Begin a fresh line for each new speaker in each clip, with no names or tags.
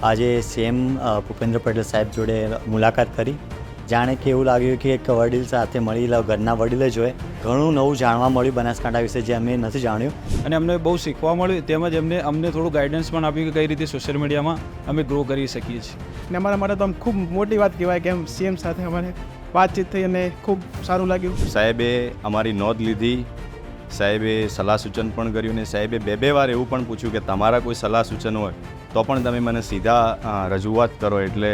આજે સીએમ ભૂપેન્દ્ર પટેલ સાહેબ જોડે મુલાકાત કરી. જાણે કે એવું લાગ્યું કે એક વડીલ સાથે મળી ઘરના વડીલ જ હોય. ઘણું નવું જાણવા મળ્યું બનાસકાંઠા વિશે જે અમે નથી જાણ્યું.
અને અમને બહુ શીખવા મળ્યું, તેમજ અમને થોડું ગાઈડન્સ પણ આપ્યું કે કઈ રીતે સોશિયલ મીડિયામાં અમે ગ્રો કરી શકીએ છીએ.
અને અમારા માટે તો ખૂબ મોટી વાત કહેવાય કે સીએમ સાથે અમારે વાતચીત થઈ અને ખૂબ સારું લાગ્યું.
સાહેબે અમારી નોંધ લીધી, સાહેબે સલાહ સૂચન પણ કર્યું અને સાહેબે બે વાર એવું પણ પૂછ્યું કે તમારા કોઈ સલાહ સૂચન હોય તો પણ તમે મને સીધા રજૂઆત કરો. એટલે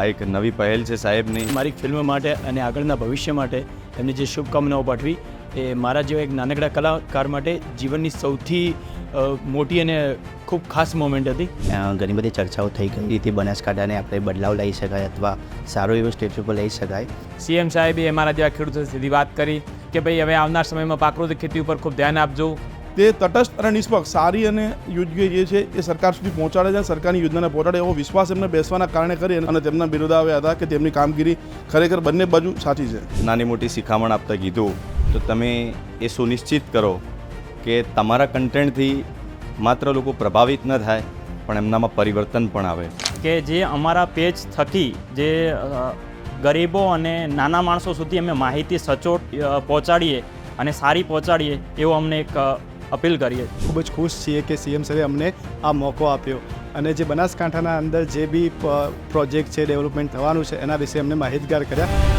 આ એક નવી પહેલ છે સાહેબની.
મારી ફિલ્મ માટે અને આગળના ભવિષ્ય માટે એમની જે શુભકામનાઓ પાઠવી એ મારા જેવા એક નાનકડા કલાકાર માટે જીવનની સૌથી મોટી અને ખૂબ ખાસ મોમેન્ટ હતી.
ઘણી બધી ચર્ચાઓ થઈ કઈ રીતે બનાસકાંઠાને આપણે બદલાવ લાવી શકાય અથવા સારો એવો સ્ટેજ ઉપર લઈ શકાય.
સીએમ સાહેબે અમારા જેવા ખેડૂતો સીધી વાત કરી કે ભાઈ હવે આવનાર સમયમાં પ્રાકૃતિક ખેતી ઉપર ખૂબ ધ્યાન આપજો.
તે તટસ્થ અને નિષ્પક્ષ સારી અને યોગ્ય જે છે એ સરકાર સુધી પહોંચાડે છે, સરકારની યોજનાને પહોંચાડે એવો વિશ્વાસ એમને બેસવાના કારણે કરી અને તેમના બિરુદાવ્યા હતા કે તેમની કામગીરી ખરેખર બંને બાજુ સાચી છે.
નાની મોટી શિખામણ આપતા કીધું તો તમે એ સુનિશ્ચિત કરો કે તમારા કન્ટેન્ટથી માત્ર લોકો પ્રભાવિત ન થાય પણ એમનામાં પરિવર્તન પણ આવે.
કે જે અમારા પેજ થકી જે ગરીબો અને નાના માણસો સુધી અમે માહિતી સચોટ પહોંચાડીએ અને સારી પહોંચાડીએ એવો અમને એક અપીલ કરીએ.
ખૂબ જ ખુશ છીએ કે સીએમ સાહેબે અમને આ મોકો આપ્યો અને જે બનાસકાંઠાના અંદર જે બી પ્રોજેક્ટ છે, ડેવલપમેન્ટ થવાનું છે એના વિશે અમને માહિતગાર કર્યા.